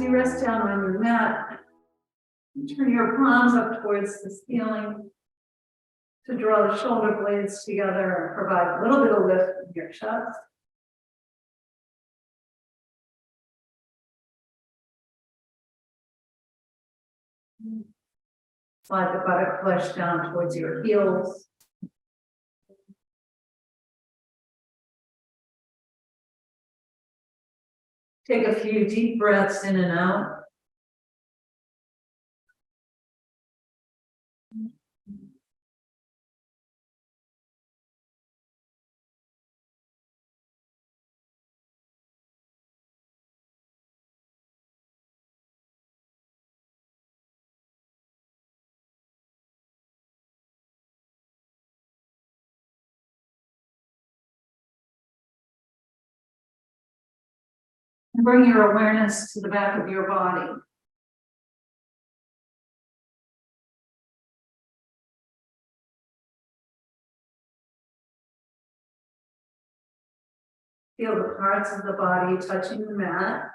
you rest down on your mat, turn your palms up towards the ceiling to draw the shoulder blades together and provide a little bit of lift in your chest. Slide the buttock flesh down towards your heels. Take a few deep breaths in and out. And bring your awareness to the back of your body. Feel the parts of the body touching the mat.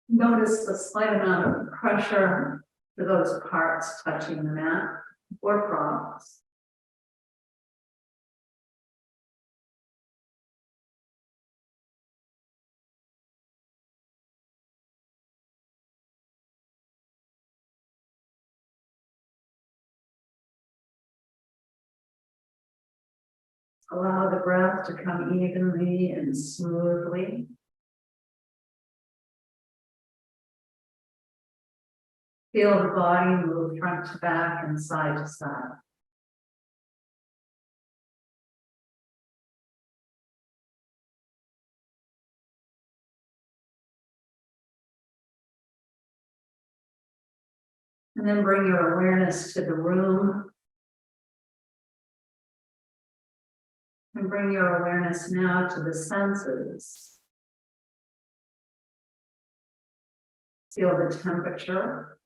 Notice the slight amount of pressure for those parts touching the mat or props. Allow the breath to come evenly and smoothly. Feel the body move front to back and side to side. And then bring your awareness to the room. And bring your awareness now to the senses. Feel the temperature.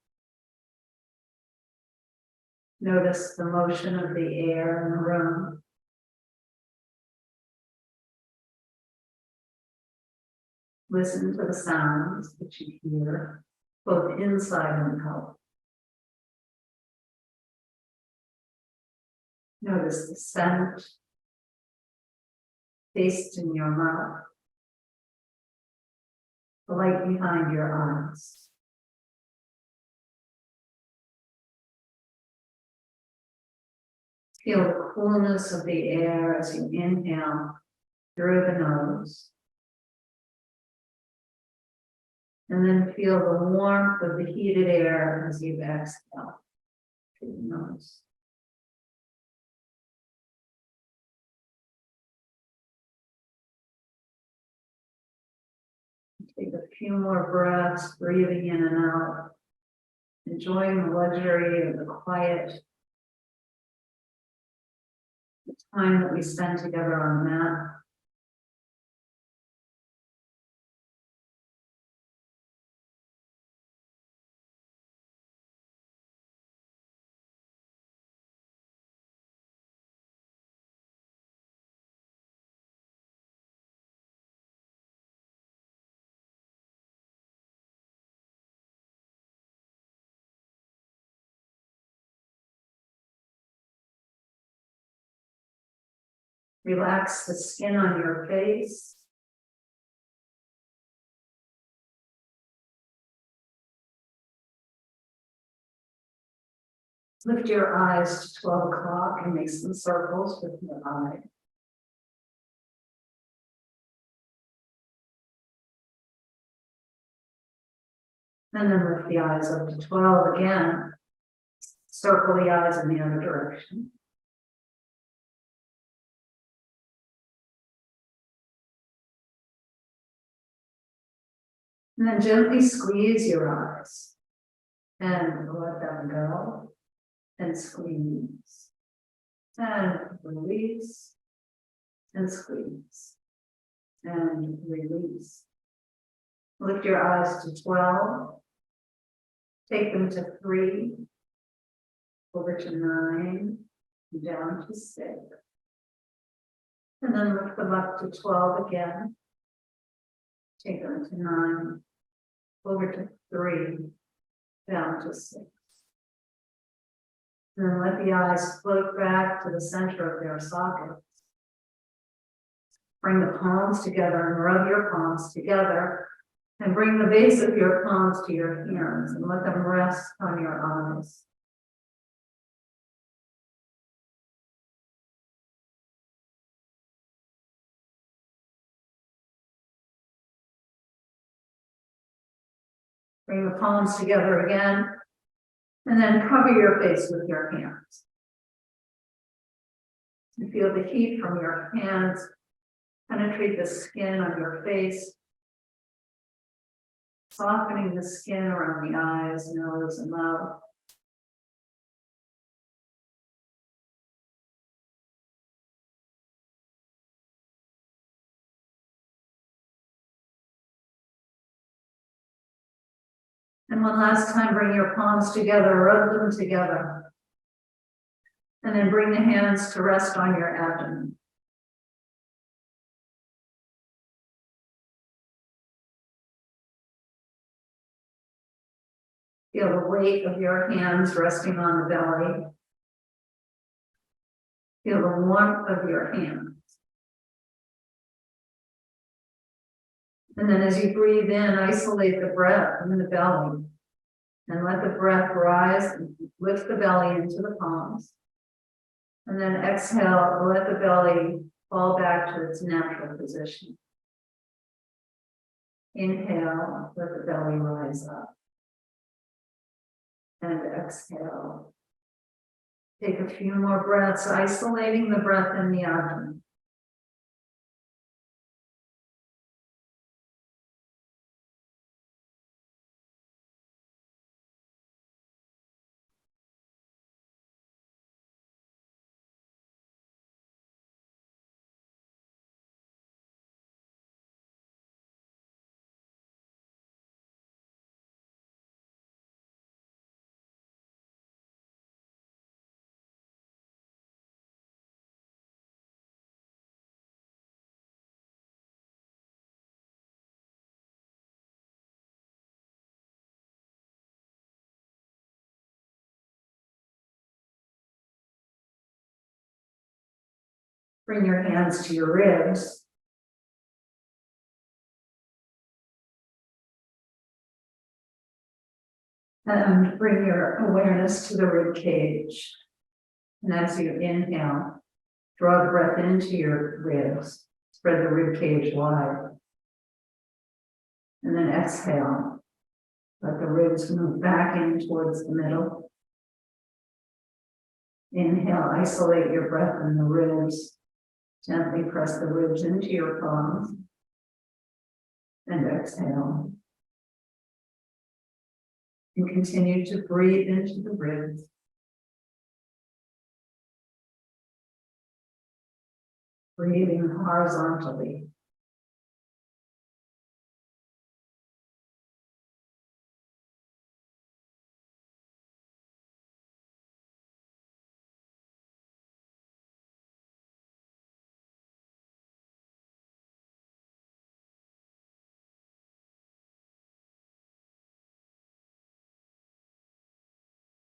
Notice the motion of the air in the room. Listen to the sounds that you hear, both inside and out. Notice the scent, taste in your mouth, the light behind your eyes. Feel the coolness of the air as you inhale through the nose. And then feel the warmth of the heated air as you exhale through the nose. Take a few more breaths, breathing in and out, enjoying the luxury of the quiet, the time that we spend together on the mat. Relax the skin on your face. Lift your eyes to 12 o'clock and make some circles with your eye. And then lift the eyes up to 12 again. Circle the eyes in the other direction. And then gently squeeze your eyes and let them go and squeeze and release and squeeze and release. Lift your eyes to 12, take them to 3, over to 9, down to 6. And then lift them up to 12 again. Take them to 9, over to 3, down to 6. And then let the eyes float back to the center of their sockets. Bring the palms together and rub your palms together. And bring the base of your palms to your hands and let them rest on your eyes. Bring the palms together again, and then cover your face with your hands. You feel the heat from your hands penetrate the skin on your face, softening the skin around the eyes, nose, and mouth. And one last time, bring your palms together, rub them together. And then bring the hands to rest on your abdomen. Feel the weight of your hands resting on the belly. Feel the warmth of your hands. And then as you breathe in, isolate the breath in the belly. And let the breath rise and lift the belly into the palms. And then exhale, let the belly fall back to its natural position. Inhale, let the belly rise up. And exhale. Take a few more breaths, isolating the breath in the abdomen. Bring your hands to your ribs. And bring your awareness to the rib cage. And as you inhale, draw the breath into your ribs. Spread the rib cage wide. And then exhale. Let the ribs move back in towards the middle. Inhale, isolate your breath in the ribs. Gently press the ribs into your palms. And exhale. And continue to breathe into the ribs. Breathing horizontally.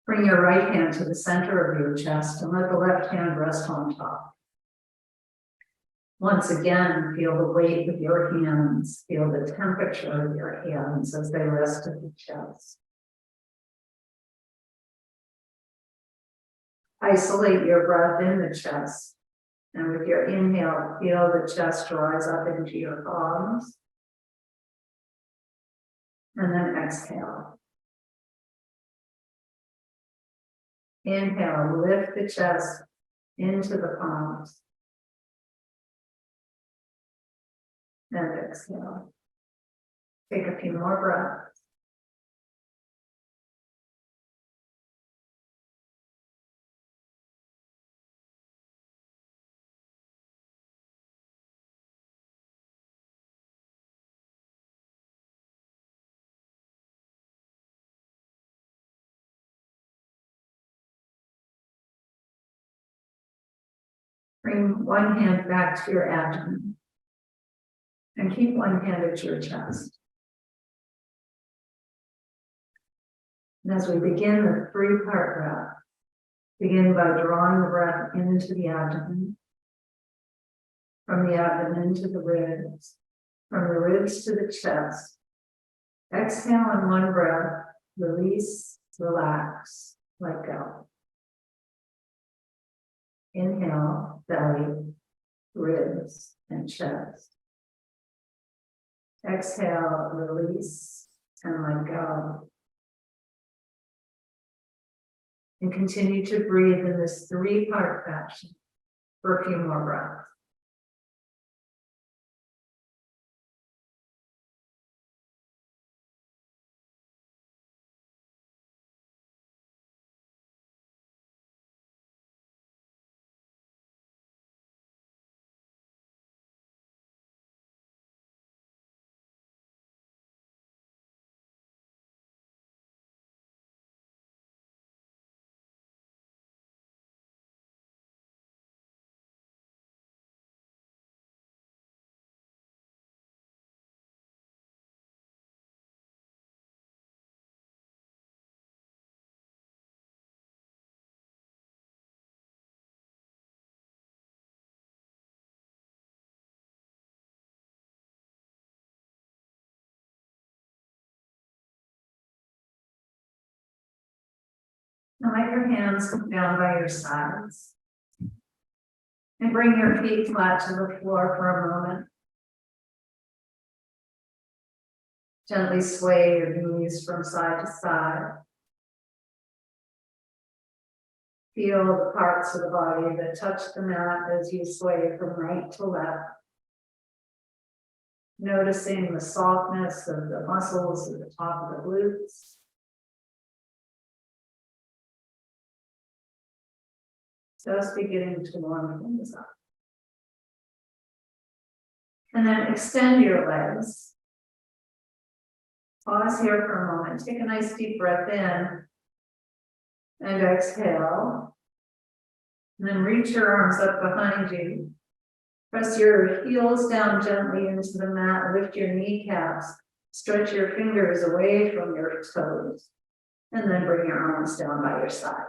Bring your right hand to the center of your chest and let the left hand rest on top. Once again, feel the weight of your hands, feel the temperature of your hands as they rest at the chest. Isolate your breath in the chest, and with your inhale, feel the chest rise up into your palms. And then exhale. Inhale, lift the chest into the palms. And exhale. Take a few more breaths. Bring one hand back to your abdomen and keep one hand at your chest. And as we begin the 3-part breath, begin by drawing the breath into the abdomen, from the abdomen to the ribs, from the ribs to the chest. Exhale in one breath, release, relax, let go. Inhale, belly, ribs, and chest. Exhale, release, and let go. And continue to breathe in this 3-part fashion for a few more breaths. Now let your hands come down by your sides. And bring your feet flat to the floor for a moment. Gently sway your knees from side to side. Feel the parts of the body that touch the mat as you sway from right to left. Noticing the softness of the muscles at the top of the glutes. Just beginning to warm things up. And then extend your legs. Pause here for a moment. Take a nice deep breath in. And exhale. And then reach your arms up behind you. Press your heels down gently into the mat. Lift your kneecaps. Stretch your fingers away from your toes. And then bring your arms down by your sides.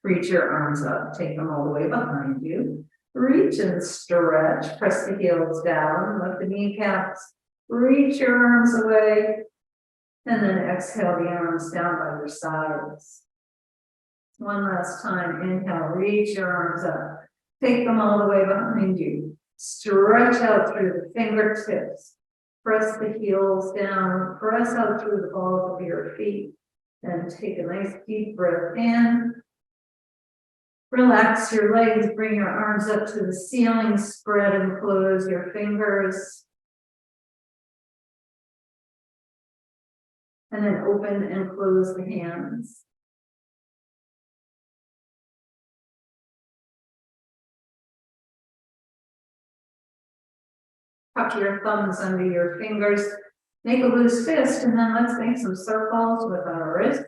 Reach your arms up. Take them all the way behind you. Reach and stretch. Press the heels down. Lift the kneecaps. Reach your arms away. And then exhale the arms down by your sides. One last time. Inhale. Reach your arms up. Take them all the way behind you. Stretch out through the fingertips. Press the heels down. Press out through the balls of your feet. And take a nice deep breath in. Relax your legs. Bring your arms up to the ceiling. Spread and close your fingers. And then open and close the hands. Tuck your thumbs under your fingers. Make a loose fist, and then let's make some circles with our wrist.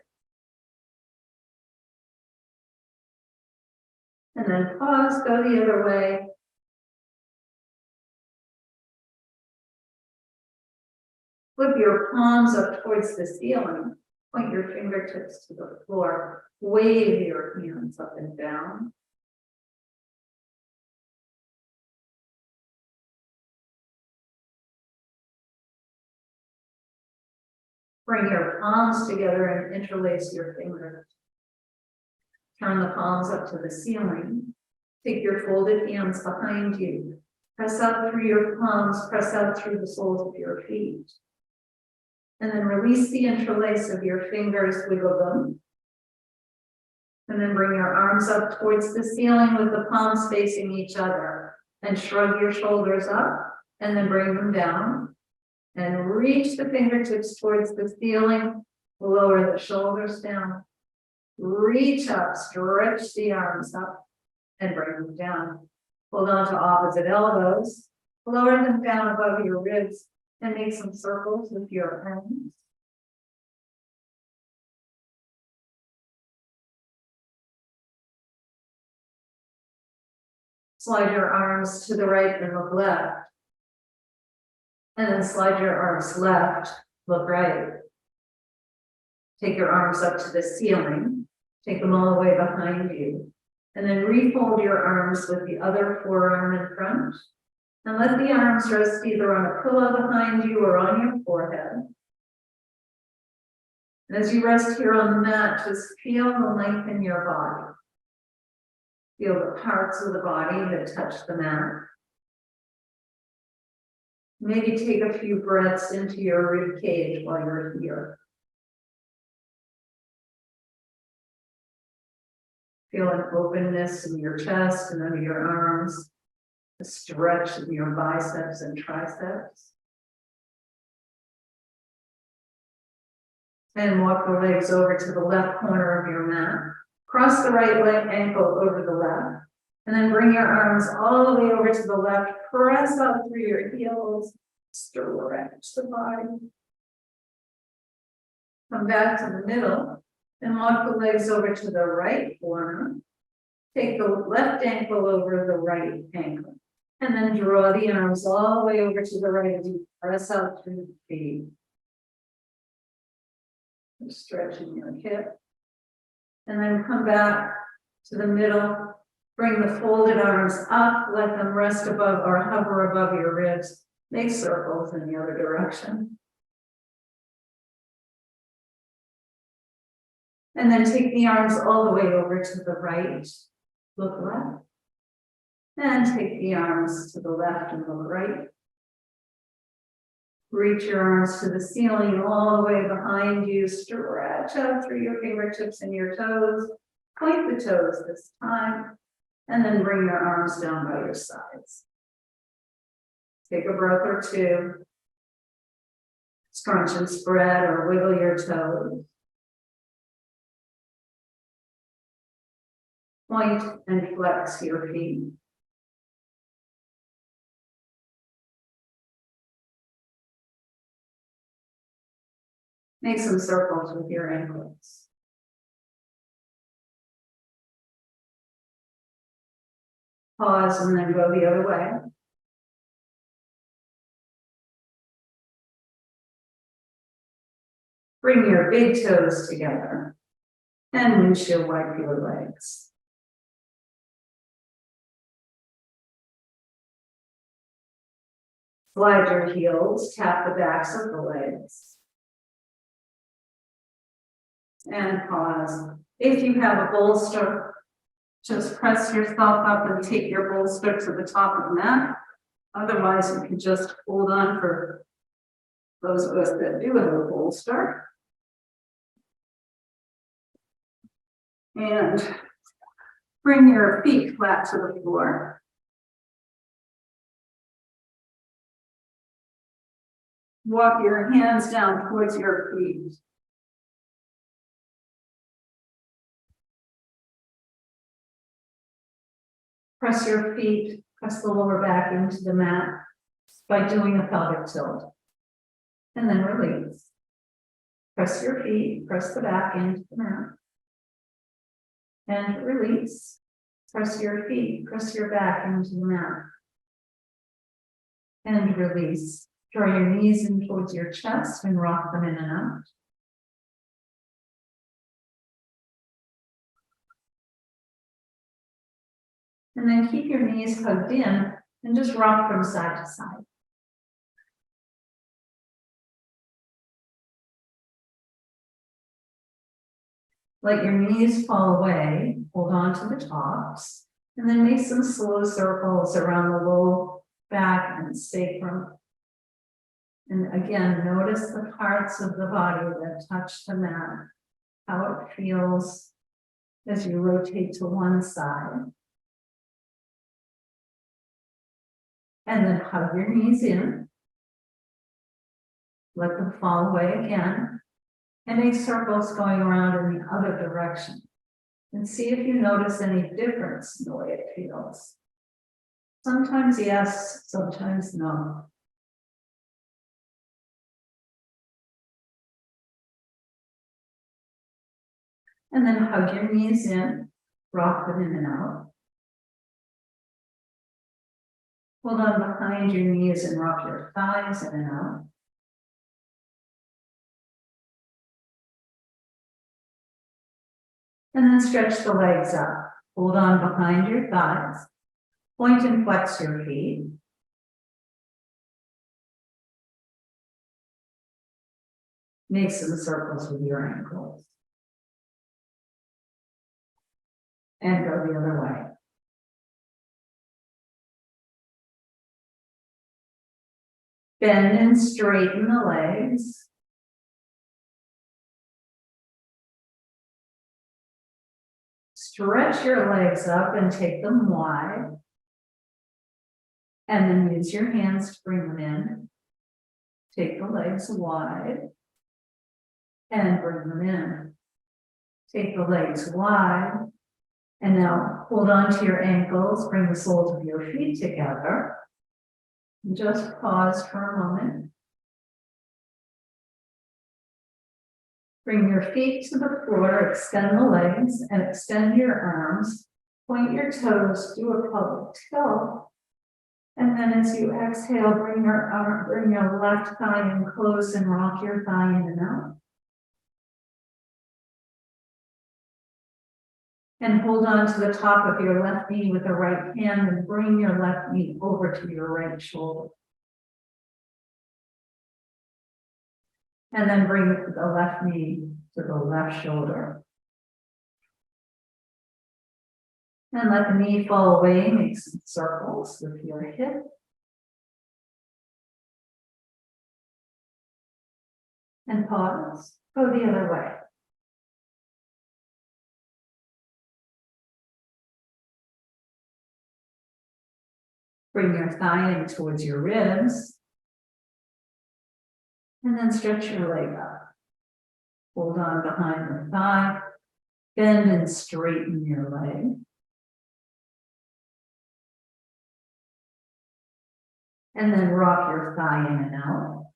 And then pause, go the other way. Flip your palms up towards the ceiling. Point your fingertips to the floor. Wave your hands up and down. Bring your palms together and interlace your fingers. Turn the palms up to the ceiling. Take your folded hands behind you. Press out through your palms, press out through the soles of your feet. And then release the interlace of your fingers, wiggle them. And then bring your arms up towards the ceiling with the palms facing each other. And shrug your shoulders up, and then bring them down. And reach the fingertips towards the ceiling. Lower the shoulders down. Reach up, stretch the arms up, and bring them down. Hold on to opposite elbows. Lower them down above your ribs and make some circles with your hands. Slide your arms to the right and look left. And then slide your arms left, look right. Take your arms up to the ceiling. Take them all the way behind you. And then refold your arms with the other forearm in front. And let the arms rest either on a pillow behind you or on your forehead. And as you rest here on the mat, just feel the length in your body. Feel the parts of the body that touch the mat. Maybe take a few breaths into your rib cage while you're here. Feel an openness in your chest and under your arms, a stretch in your biceps and triceps. And walk the legs over to the left corner of your mat. Cross the right leg ankle over the left. And then bring your arms all the way over to the left. Press up through your heels. Stretch the body. Come back to the middle. And walk the legs over to the right corner. Take the left ankle over the right ankle. And then draw the arms all the way over to the right as you press out through the feet. Stretching your hip. And then come back to the middle. Bring the folded arms up. Let them rest above or hover above your ribs. Make circles in the other direction. And then take the arms all the way over to the right. Look left. And take the arms to the left and look right. Reach your arms to the ceiling all the way behind you. Stretch out through your fingertips and your toes. Point the toes this time. And then bring your arms down by your sides. Take a breath or two. Scrunch and spread or wiggle your toes. Point and flex your feet. Make some circles with your ankles. Pause and then go the other way. Bring your big toes together and windshield wipe your legs. Slide your heels, tap the backs of the legs. And pause. If you have a bolster, just press yourself up and take your bolster to the top of the mat. Otherwise, you can just hold on for those of us that do have a bolster. And bring your feet flat to the floor. Walk your hands down towards your feet. Press your feet, press the lower back into the mat by doing a pelvic tilt. And then release. Press your feet, press the back into the mat. And release. Press your feet, press your back into the mat. And release. Draw your knees in towards your chest and rock them in and out. And then keep your knees hugged in and just rock from side to side. Let your knees fall away, hold on to the tops, and then make some slow circles around the low back and sacrum. And again, notice the parts of the body that touch the mat, how it feels as you rotate to one side. And then hug your knees in. Let them fall away again. And make circles going around in the other direction. And see if you notice any difference in the way it feels. Sometimes yes, sometimes no. And then hug your knees in, rock them in and out. Hold on behind your knees and rock your thighs in and out. And then stretch the legs up. Hold on behind your thighs. Point and flex your feet. Make some circles with your ankles. And go the other way. Bend and straighten the legs. Stretch your legs up and take them wide. And then use your hands to bring them in. Take the legs wide. And bring them in. Take the legs wide. And now hold on to your ankles. Bring the soles of your feet together. And just pause for a moment. Bring your feet to the floor, extend the legs and extend your arms. Point your toes, do a pelvic tilt. And then as you exhale, bring your left thigh in close and rock your thigh in and out. And hold on to the top of your left knee with the right hand and bring your left knee over to your right shoulder. And then bring the left knee to the left shoulder. And let the knee fall away, make some circles with your hip. And pause, go the other way. Bring your thigh in towards your ribs. And then stretch your leg up. Hold on behind the thigh. Bend and straighten your leg. And then rock your thigh in and out.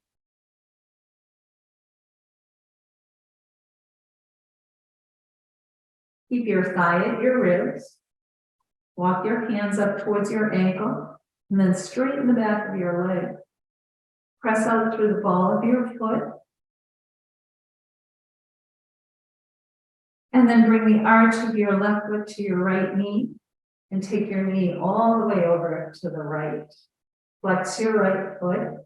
Keep your thigh at your ribs. Walk your hands up towards your ankle. And then straighten the back of your leg. Press out through the ball of your foot. And then bring the arch of your left foot to your right knee. And take your knee all the way over to the right. Flex your right foot.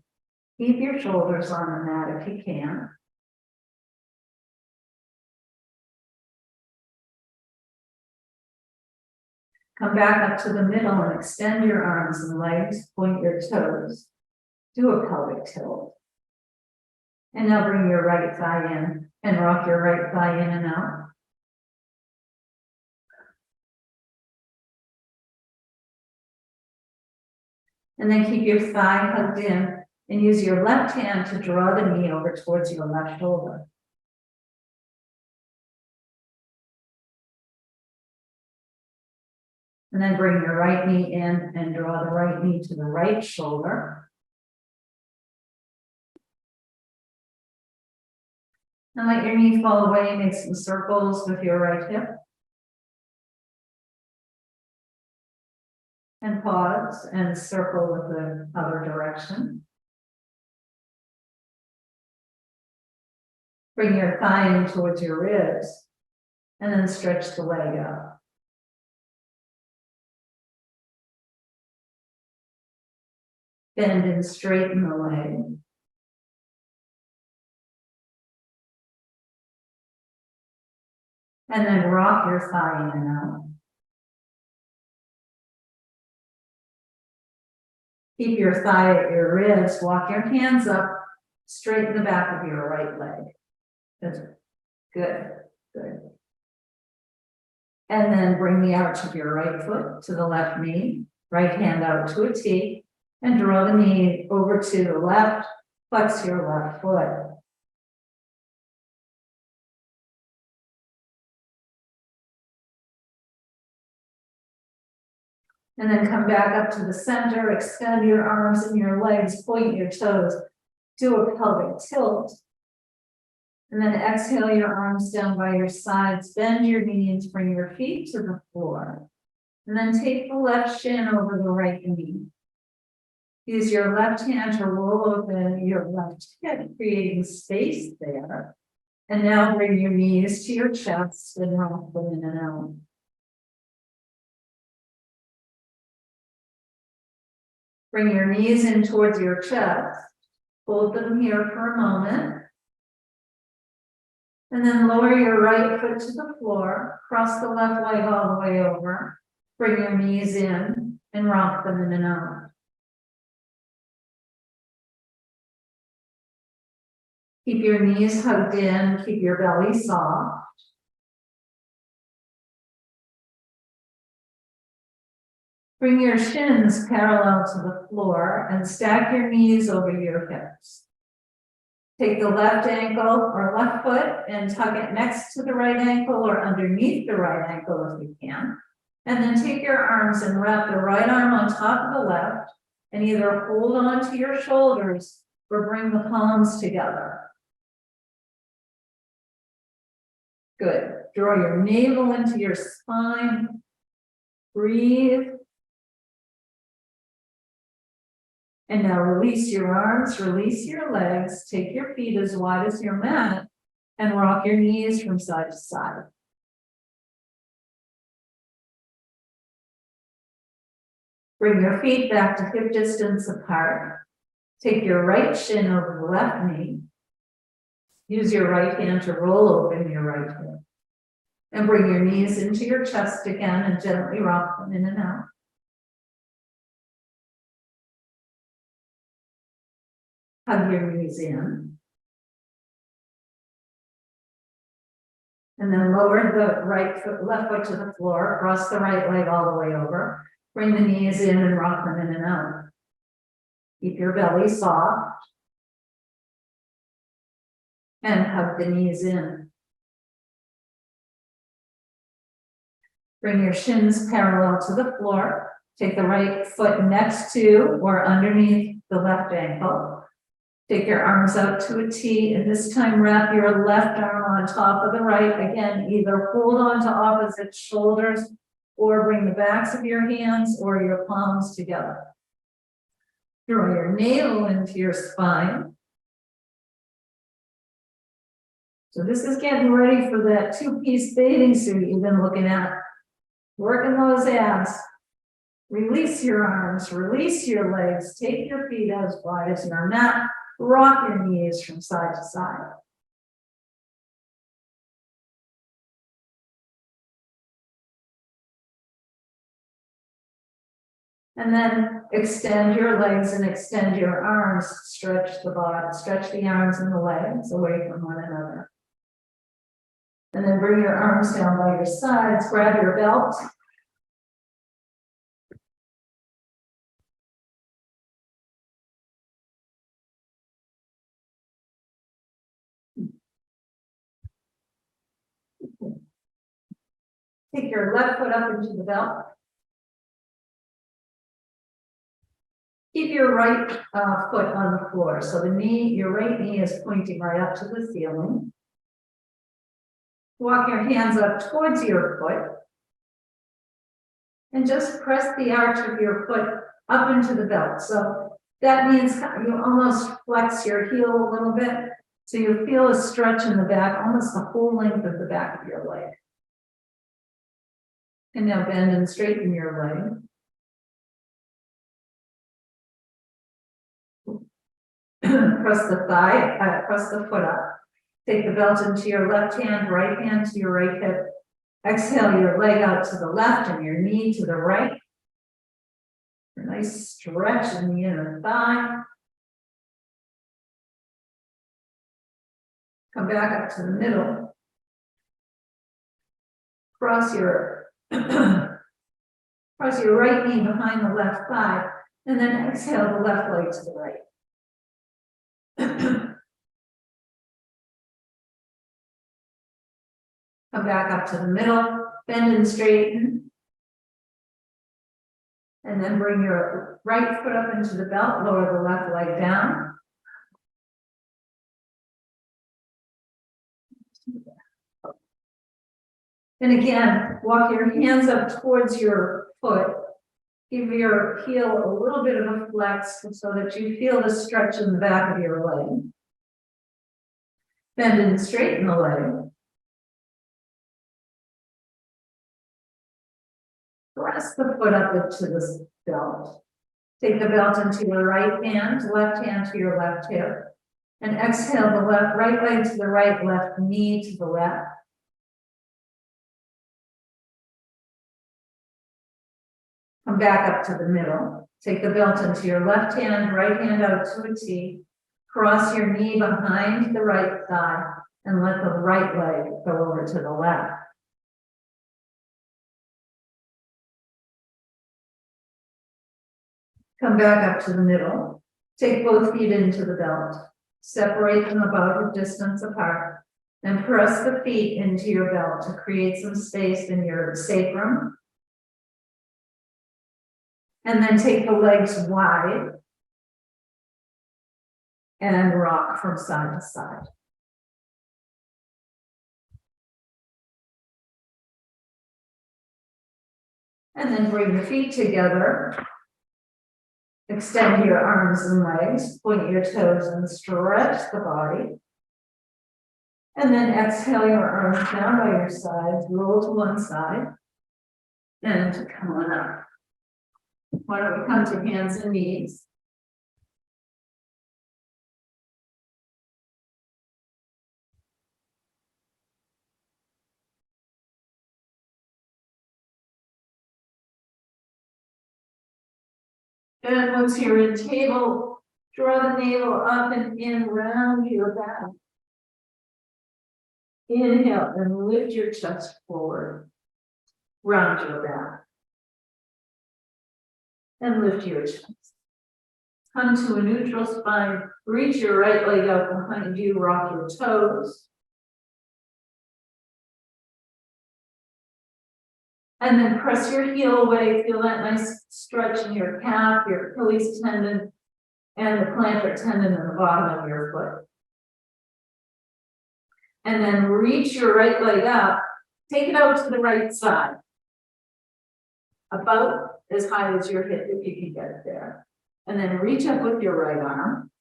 Keep your shoulders on the mat if you can. Come back up to the middle and extend your arms and legs. Point your toes. Do a pelvic tilt. And now bring your right thigh in and rock your right thigh in and out. And then keep your thigh hugged in and use your left hand to draw the knee over towards your left shoulder. And then bring your right knee in and draw the right knee to the right shoulder. And let your knee fall away, make some circles with your right hip. And pause and circle with the other direction. Bring your thigh in towards your ribs. And then stretch the leg up. Bend and straighten the leg. And then rock your thigh in and out. Keep your thigh at your ribs. Walk your hands up. Straighten the back of your right leg. That's good. Good. And then bring the arch of your right foot to the left knee. Right hand out to a T. And draw the knee over to the left. Flex your left foot. And then come back up to the center, extend your arms and your legs, point your toes, do a pelvic tilt. And then exhale your arms down by your sides, bend your knees, bring your feet to the floor. And then take the left shin over the right knee. Use your left hand to roll open your left hip, creating space there. And now bring your knees to your chest and rock them in and out. Bring your knees in towards your chest. Hold them here for a moment. And then lower your right foot to the floor. Cross the left leg all the way over. Bring your knees in and rock them in and out. Keep your knees hugged in, keep your belly soft. Bring your shins parallel to the floor and stack your knees over your hips. Take the left ankle or left foot and tuck it next to the right ankle or underneath the right ankle if you can. And then take your arms and wrap the right arm on top of the left and either hold on to your shoulders or bring the palms together. Good. Draw your navel into your spine. Breathe. And now release your arms, release your legs, take your feet as wide as your mat, and rock your knees from side to side. Bring your feet back to hip distance apart. Take your right shin over the left knee. Use your right hand to roll open your right hip. And bring your knees into your chest again and gently rock them in and out. Hug your knees in. And then lower the right foot, left foot to the floor, cross the right leg all the way over. Bring the knees in and rock them in and out. Keep your belly soft. And hug the knees in. Bring your shins parallel to the floor. Take the right foot next to or underneath the left ankle. Take your arms out to a T, and this time wrap your left arm on top of the right. Again, either hold on to opposite shoulders or bring the backs of your hands or your palms together. Draw your navel into your spine. So this is getting ready for that two-piece bathing suit you've been looking at. Working those abs. Release your arms, release your legs, take your feet as wide as your mat, rock your knees from side to side. And then extend your legs and extend your arms, stretch the body, stretch the arms and the legs away from one another. And then bring your arms down by your sides, grab your belt. Take your left foot up into the belt. Keep your right foot on the floor. So your right knee is pointing right up to the ceiling. Walk your hands up towards your foot. And just press the arch of your foot up into the belt. So that means you almost flex your heel a little bit. So you feel a stretch in the back, almost the whole length of the back of your leg. And now bend and straighten your leg. Press the foot up. Take the belt into your left hand, right hand to your right hip. Exhale your leg out to the left and your knee to the right. A nice stretch in the inner thigh. Come back up to the middle. Cross your right knee behind the left thigh, and then exhale the left leg to the right. Come back up to the middle, bend and straighten. And then bring your right foot up into the belt, lower the left leg down. And again, walk your hands up towards your foot Give your heel a little bit of a flex so that you feel the stretch in the back of your leg. Bend and straighten the leg. Press the foot up into the belt. Take the belt into your right hand to your left hip. And exhale the right leg to the right, left knee to the left. Come back up to the middle. Take the belt into your left hand, right hand out to a T. Cross your knee behind the right thigh and let the right leg go over to the left. Come back up to the middle. Take both feet into the belt. Separate them about a distance apart. And press the feet into your belt to create some space in your sacrum. And then take the legs wide and rock from side to side. And then bring the feet together. Extend your arms and legs, point your toes and stretch the body. And then exhale your arms down by your sides, roll to one side, and come on up. Why don't we come to hands and knees? And once you're in table, draw the navel up and in, round your back. Inhale and lift your chest forward. Round your back. And lift your chest. Come to a neutral spine. Reach your right leg out behind you. Rock your toes. And then press your heel away. Feel that nice stretch in your calf, your Achilles tendon, and the plantar tendon in the bottom of your foot. And then reach your right leg up. Take it out to the right side. About as high as your hip if you can get it there. And then reach up with your right arm.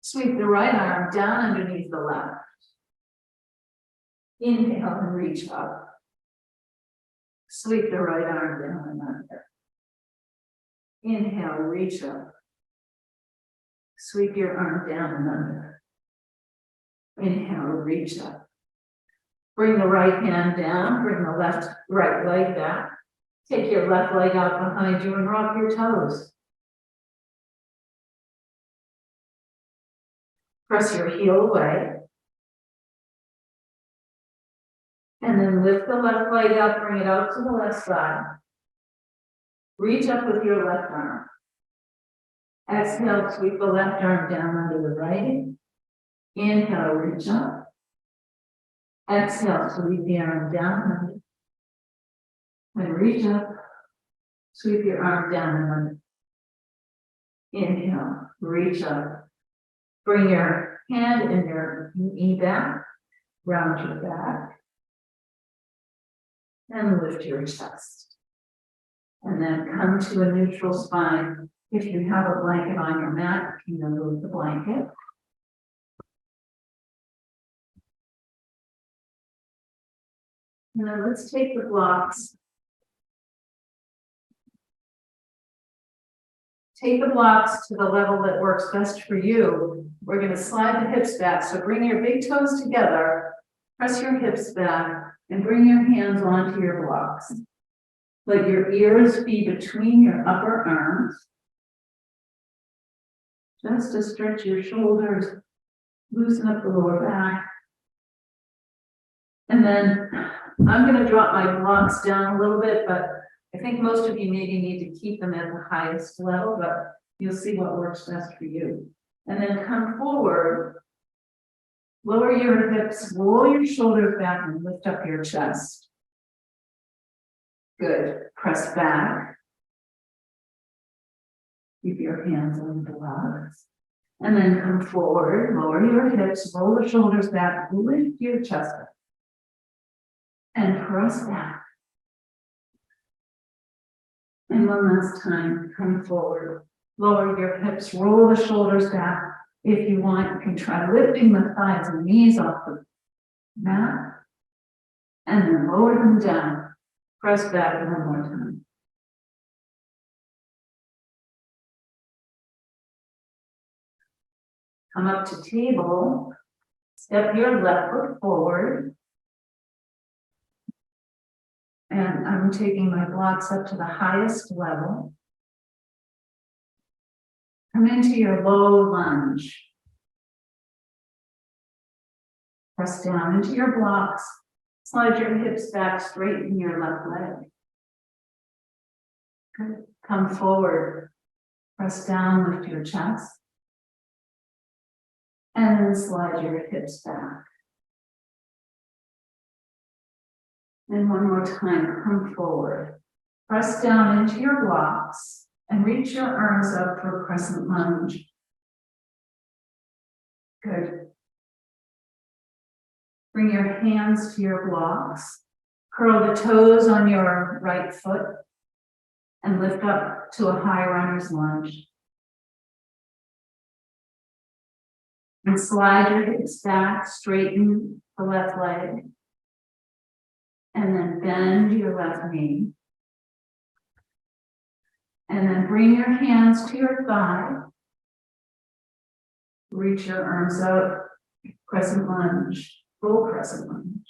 Sweep the right arm down underneath the left. Inhale and reach up. Sweep the right arm down and under. Inhale, reach up. Sweep your arm down and under. Inhale, reach up. Bring the right hand down, bring the right leg back. Take your left leg out behind you and rock your toes. Press your heel away. And then lift the left leg up, bring it out to the left side. Reach up with your left arm. Exhale, sweep the left arm down under the right. Inhale, reach up. Exhale, sweep the arm down under. And reach up. Sweep your arm down and under. Inhale, reach up. Bring your hand and your knee back. Round your back. And lift your chest. And then come to a neutral spine. If you have a blanket on your mat, you can remove the blanket. Now let's take the blocks. Take the blocks to the level that works best for you. We're going to slide the hips back. So bring your big toes together, press your hips back, and bring your hands onto your blocks. Let your ears be between your upper arms. Just to stretch your shoulders, loosen up the lower back. And then I'm going to drop my blocks down a little bit, but I think most of you maybe need to keep them at the highest level, but you'll see what works best for you. And then come forward, lower your hips, roll your shoulders back and lift up your chest. Good. Press back. Keep your hands on the blocks. And then come forward, lower your hips, roll the shoulders back, lift your chest up. And press back. And one last time, come forward. Lower your hips, roll the shoulders back. If you want, you can try lifting the thighs and knees off the mat. And then lower them down. Press back one more time. Come up to table. Step your left foot forward. And I'm taking my blocks up to the highest level. Come into your low lunge. Press down into your blocks. Slide your hips back, straighten your left leg. Good. Come forward. Press down, lift your chest. And then slide your hips back. And one more time, come forward. Press down into your blocks and reach your arms up for a crescent lunge. Good. Bring your hands to your blocks. Curl the toes on your right foot and lift up to a high runner's lunge. And slide your hips back, straighten the left leg. And then bend your left knee. And then bring your hands to your thigh. Reach your arms out, crescent lunge, full crescent lunge.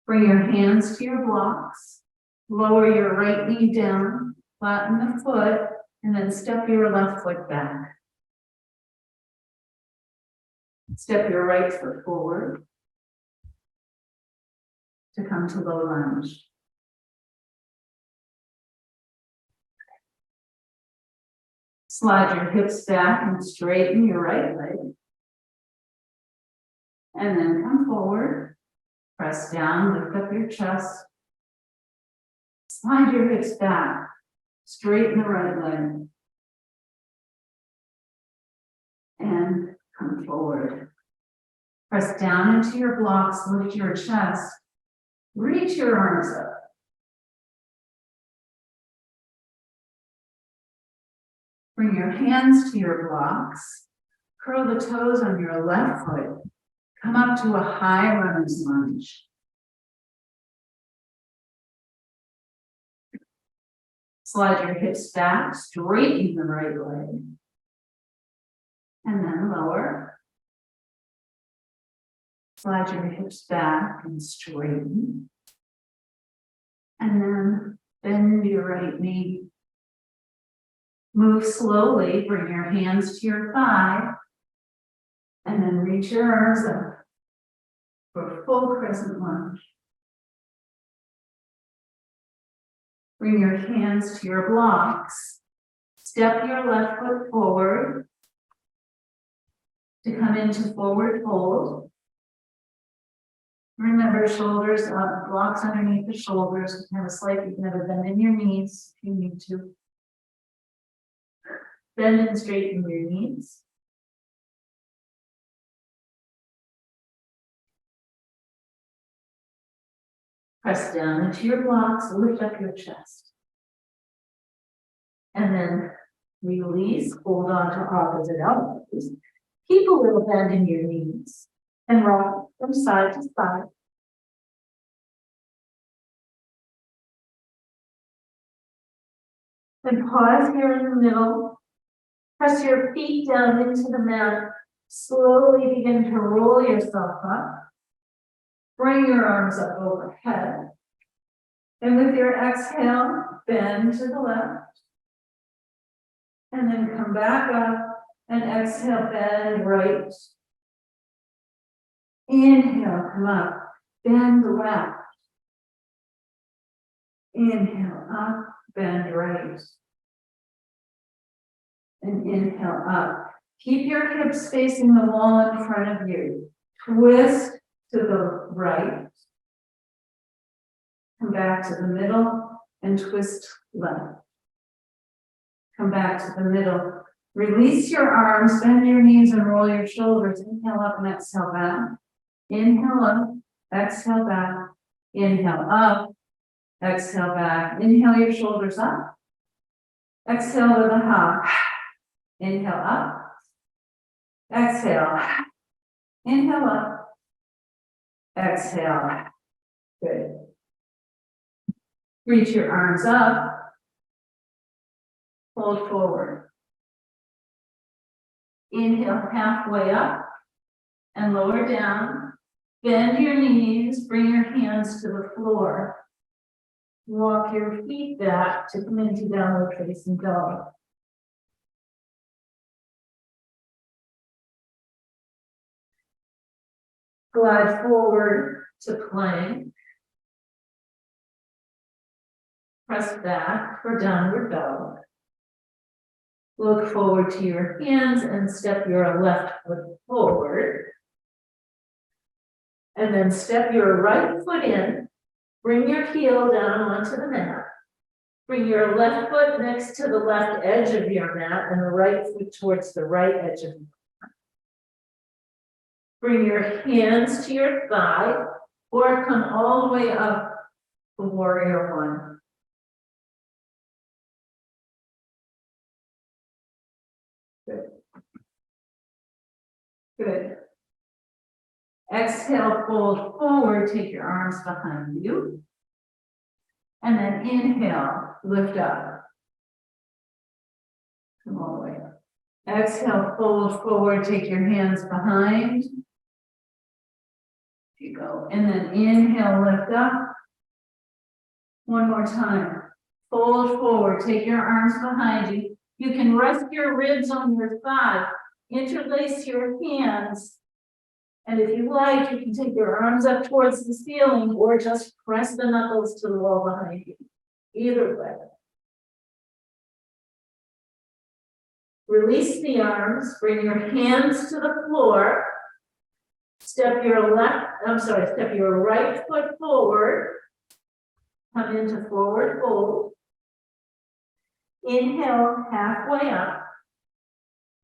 Bring your hands to your blocks. Lower your right knee down, flatten the foot, and then step your left foot back. Step your right foot forward to come to low lunge. Slide your hips back and straighten your right leg. And then come forward, press down, lift up your chest. Slide your hips back, straighten the right leg. And come forward. Press down into your blocks, lift your chest. Reach your arms up. Bring your hands to your blocks. Curl the toes on your left foot. Come up to a high runner's lunge. Slide your hips back, straighten the right leg. And then lower. Slide your hips back and straighten. And then bend your right knee. Move slowly, bring your hands to your thigh. And then reach your arms up for full crescent lunge. Bring your hands to your blocks. Step your left foot forward to come into forward fold. Remember, shoulders up, blocks underneath the shoulders. You can have a slight, you can have a bend in your knees if you need to. Bend and straighten your knees. Press down into your blocks, lift up your chest. And then release, hold on to opposite elbows. Keep a little bend in your knees and rock from side to side. Then pause here in the middle. Press your feet down into the mat. Slowly begin to roll yourself up. Bring your arms up overhead. And with your exhale, bend to the left. And then come back up and exhale, bend right. Inhale, come up, bend left. Inhale, up, bend right. And inhale up. Keep your hips facing the wall in front of you. Twist to the right. Come back to the middle and twist left. Come back to the middle. Release your arms, bend your knees and roll your shoulders. Inhale up and exhale back. Inhale up, exhale back. Inhale up, Exhale back. Inhale your shoulders up. Exhale with a hug. Inhale up. Exhale. Inhale up. Exhale. Good. Reach your arms up. Fold forward. Inhale halfway up and lower down. Bend your knees, bring your hands to the floor. Walk your feet back to come into downward facing dog. Glide forward to plank. Press back for downward dog. Look forward to your hands and step your left foot forward. And then step your right foot in. Bring your heel down onto the mat. Bring your left foot next to the left edge of your mat and the right foot towards the right edge of your mat. Bring your hands to your thigh or come all the way up to warrior one. Good. Good. Exhale, fold forward, take your arms behind you. And then inhale, lift up. Come all the way up. Exhale, fold forward, take your hands behind. You go. And then inhale, lift up. One more time. Fold forward, take your arms behind you. You can rest your ribs on your thigh. Interlace your hands. And if you like, you can take your arms up towards the ceiling or just press the knuckles to the wall behind you. Either way. Release the arms, bring your hands to the floor. Step your right foot forward. Come into forward fold. Inhale halfway up.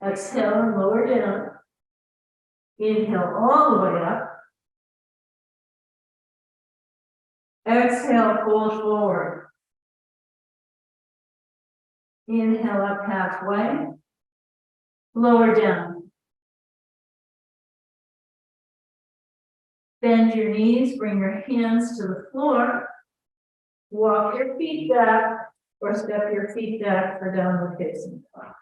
Exhale and lower down. Inhale all the way up. Exhale, fold forward. Inhale up halfway. Lower down. Bend your knees, bring your hands to the floor. Walk your feet back or step your feet back for downward facing dog.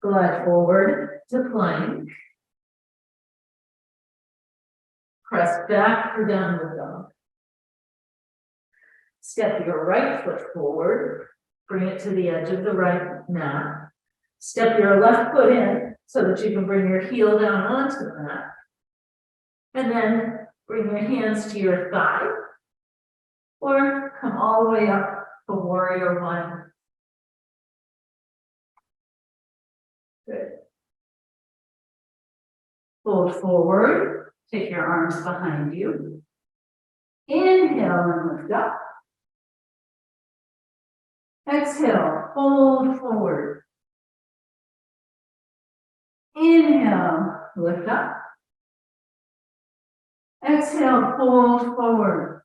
Glide forward to plank. Press back for downward dog. Step your right foot forward. Bring it to the edge of the right mat. Step your left foot in so that you can bring your heel down onto the mat. And then bring your hands to your thigh. Or come all the way up to warrior one. Good. Fold forward. Take your arms behind you. Inhale and lift up. Exhale, fold forward. Inhale, lift up. Exhale, fold forward.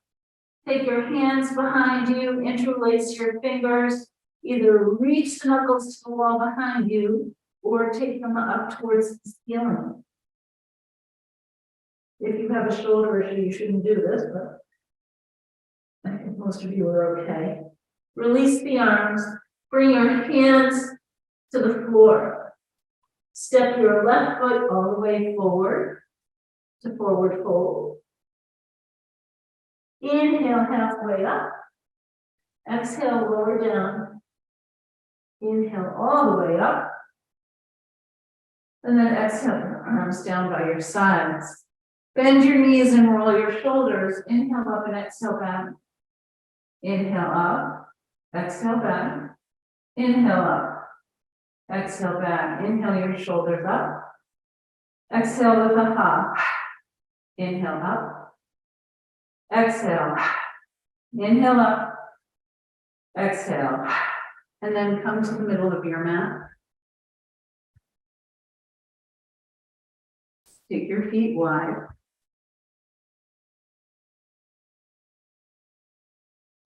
Take your hands behind you, interlace your fingers, either reach the knuckles to the wall behind you or take them up towards the ceiling. If you have a shoulder issue, you shouldn't do this, but I think most of you are okay. Release the arms, bring your hands to the floor. Step your left foot all the way forward to forward fold. Inhale halfway up. Exhale, lower down. Inhale all the way up. And then exhale, arms down by your sides. Bend your knees and roll your shoulders. Inhale up and exhale back. Inhale up. Exhale back. Inhale up. Exhale back. Inhale your shoulders up. Exhale with a hug. Inhale up. Exhale. Inhale up. Exhale. And then come to the middle of your mat. Take your feet wide.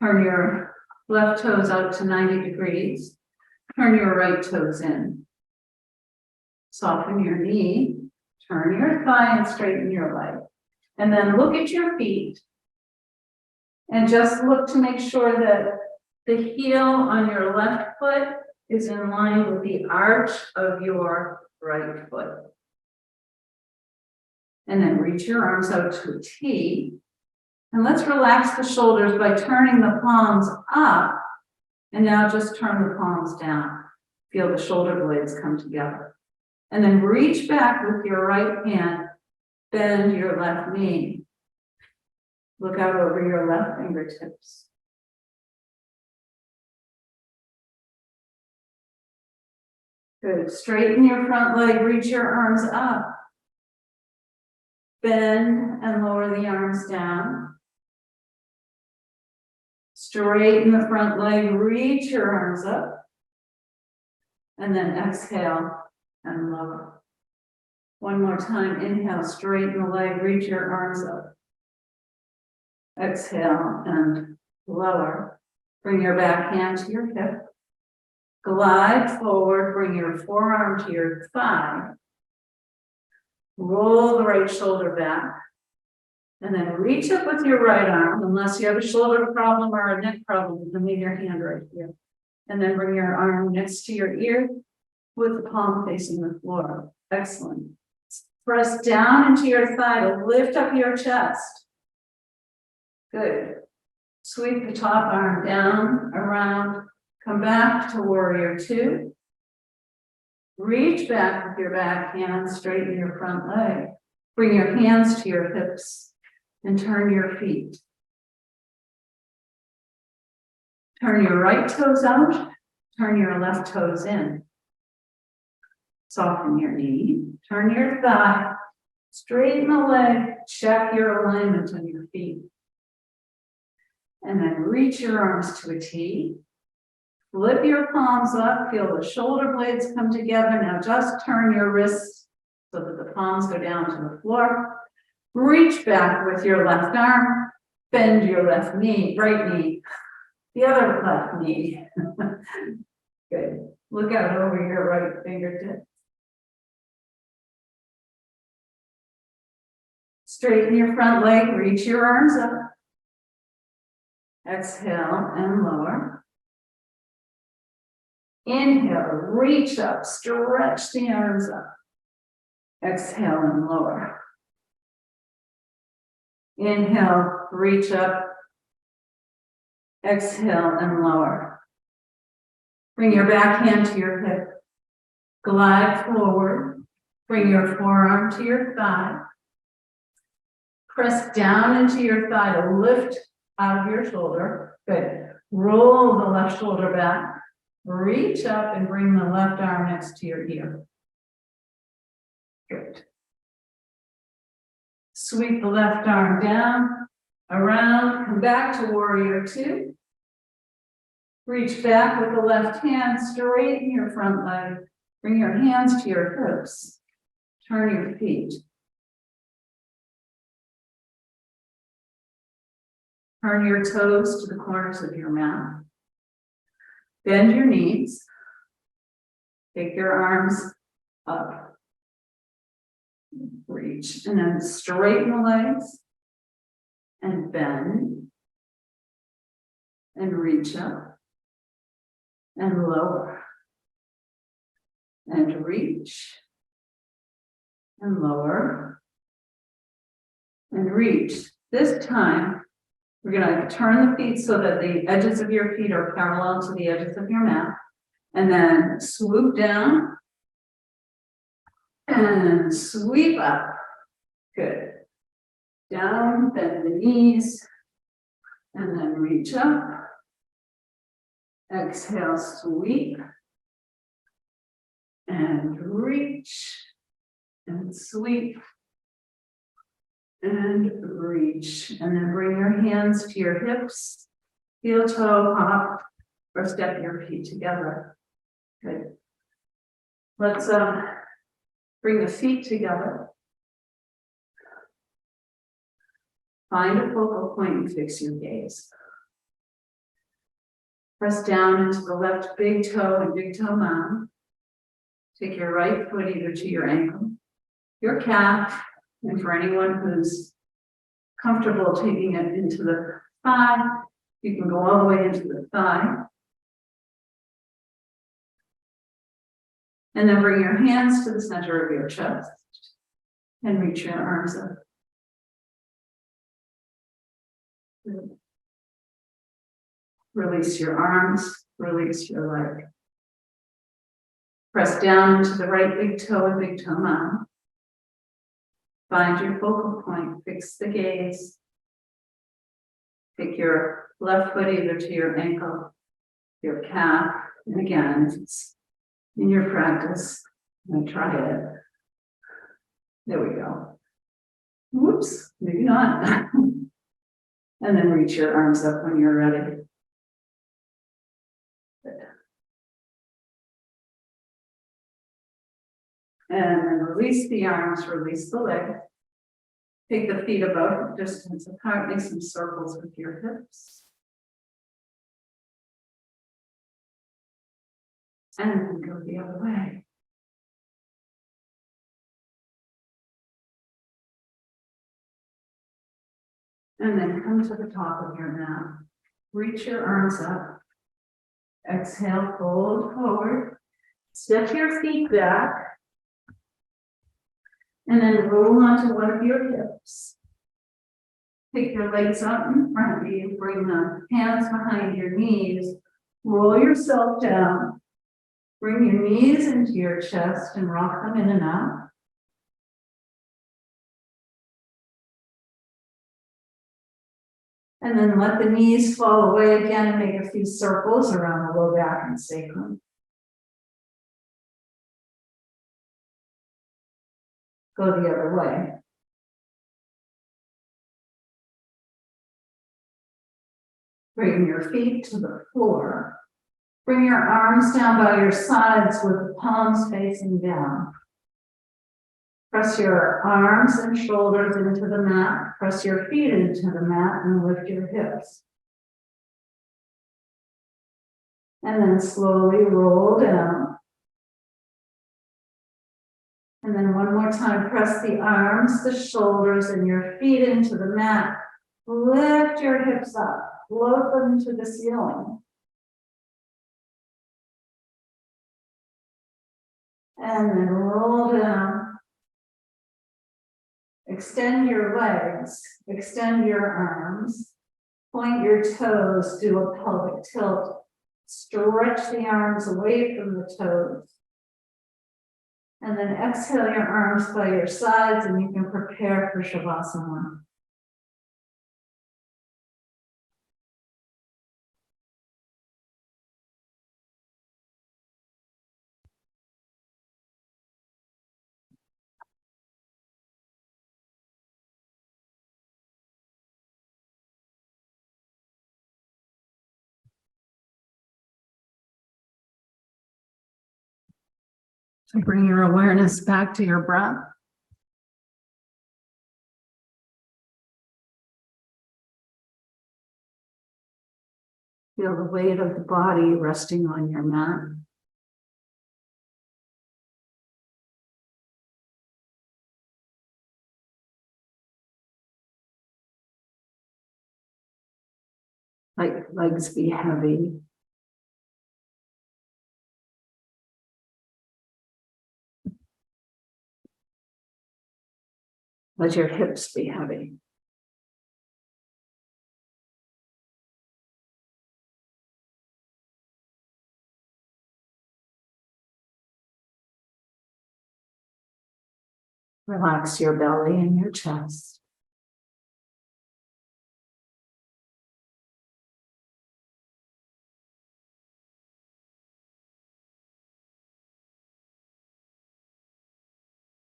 Turn your left toes out to 90 degrees. Turn your right toes in. Soften your knee. Turn your thigh and straighten your leg. And then look at your feet. And just look to make sure that the heel on your left foot is in line with the arch of your right foot. And then reach your arms out to a T. And let's relax the shoulders by turning the palms up. And now just turn the palms down. Feel the shoulder blades come together. And then reach back with your right hand. Bend your left knee. Look out over your left fingertips. Good. Straighten your front leg. Reach your arms up. Bend and lower the arms down. Straighten the front leg. Reach your arms up. And then exhale and lower. One more time. Inhale. Straighten the leg. Reach your arms up. Exhale and lower. Bring your back hand to your hip. Glide forward. Bring your forearm to your thigh. Roll the right shoulder back. And then reach up with your right arm. Unless you have a shoulder problem or a neck problem, then leave your hand right here. And then bring your arm next to your ear with the palm facing the floor. Excellent. Press down into your thigh to lift up your chest. Good. Sweep the top arm down, around, come back to warrior two. Reach back with your back hand, straighten your front leg. Bring your hands to your hips and turn your feet. Turn your right toes out, turn your left toes in. Soften your knee, turn your thigh, straighten the leg, check your alignment on your feet. And then reach your arms to a T. Flip your palms up, feel the shoulder blades come together. Now just turn your wrists so that the palms go down to the floor. Reach back with your left arm, bend your left knee, right knee, the other left knee. Good. Look out over your right fingertip. Straighten your front leg, reach your arms up. Exhale and lower. Inhale, reach up, stretch the arms up. Exhale and lower. Inhale, reach up. Exhale and lower. Bring your back hand to your hip. Glide forward. Bring your forearm to your thigh. Press down into your thigh to lift out of your shoulder. Good. Roll the left shoulder back. Reach up and bring the left arm next to your ear. Good. Sweep the left arm down, around, come back to warrior two. Reach back with the left hand, straighten your front leg. Bring your hands to your hips. Turn your feet. Turn your toes to the corners of your mat. Bend your knees. Take your arms up. Reach. And then straighten the legs. And bend. And reach up. And lower. And reach. And lower. And reach. This time, we're going to turn the feet so that the edges of your feet are parallel to the edges of your mat. And then swoop down. And sweep up. Good. Down, bend the knees. And then reach up. Exhale, sweep. And reach. And sweep. And reach. And then bring your hands to your hips. Heel toe hop or step your feet together. Good. Let's bring the feet together. Find a focal point and fix your gaze. Press down into the left big toe and big toe mound. Take your right foot either to your ankle, your calf, and for anyone who's comfortable taking it into the thigh, you can go all the way into the thigh. And then bring your hands to the center of your chest and reach your arms up. Release your arms, release your leg. Press down into the right big toe and big toe mound. Find your focal point, fix the gaze. Take your left foot either to your ankle, your calf, and again, if it's in your practice, and try it. There we go. Whoops, maybe not. And then reach your arms up when you're ready. And then release the arms, release the leg. Take the feet about distance apart, make some circles with your hips. And then go the other way. And then come to the top of your mat. Reach your arms up. Exhale, fold forward. Step your feet back. And then roll onto one of your hips. Take your legs out in front of you. Bring the hands behind your knees. Roll yourself down. Bring your knees into your chest and rock them in and out. And then let the knees fall away again and make a few circles around the low back and sacrum. Go the other way. Bring your feet to the floor. Bring your arms down by your sides with the palms facing down. Press your arms and shoulders into the mat. Press your feet into the mat and lift your hips. And then slowly roll down. And then one more time, press the arms, the shoulders, and your feet into the mat. Lift your hips up, float them to the ceiling. And then roll down. Extend your legs, extend your arms, point your toes, do a pelvic tilt. Stretch the arms away from the toes. And then exhale your arms by your sides and you can prepare for Shavasana. So bring your awareness back to your breath. Feel the weight of the body resting on your mat. Let legs be heavy. Let your hips be heavy. Relax your belly and your chest.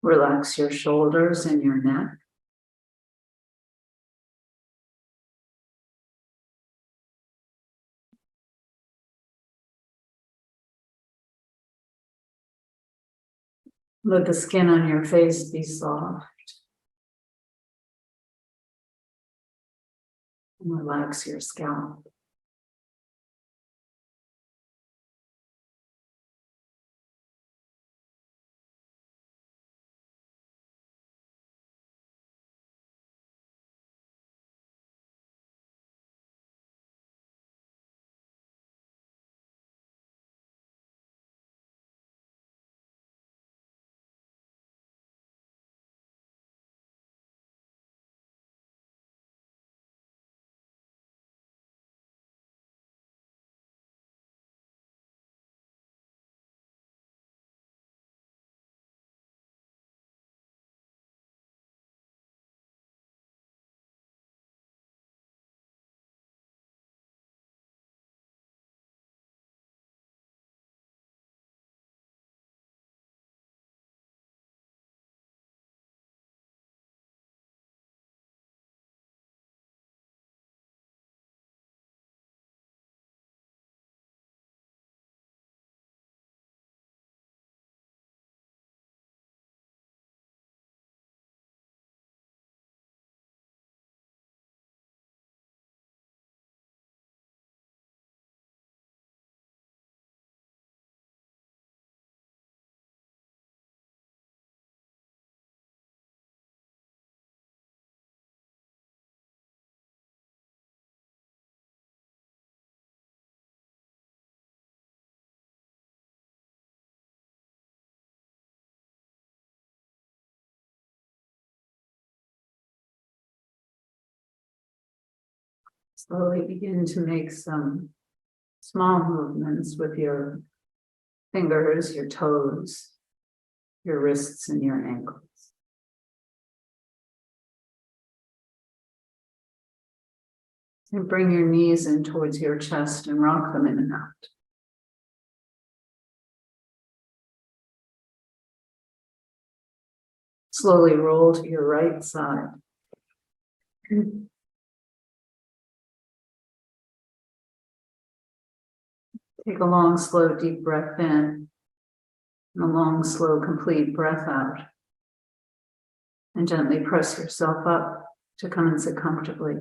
Relax your shoulders and your neck. Let the skin on your face be soft. And relax your scalp. Slowly begin to make some small movements with your fingers, your toes, your wrists, and your ankles. And bring your knees in towards your chest and rock them in and out. Slowly roll to your right side. Take a long, slow, deep breath in, and a long, slow, complete breath out. And gently press yourself up to come and sit comfortably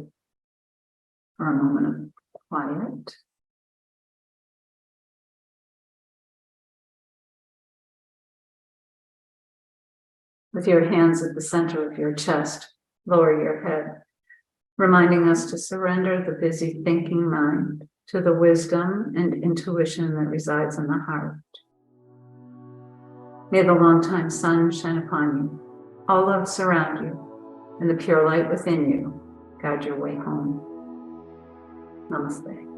for a moment of quiet. With your hands at the center of your chest, lower your head, reminding us to surrender the busy thinking mind to the wisdom and intuition that resides in the heart. May the longtime sun shine upon you, all love surround you, and the pure light within you guide your way home. Namaste.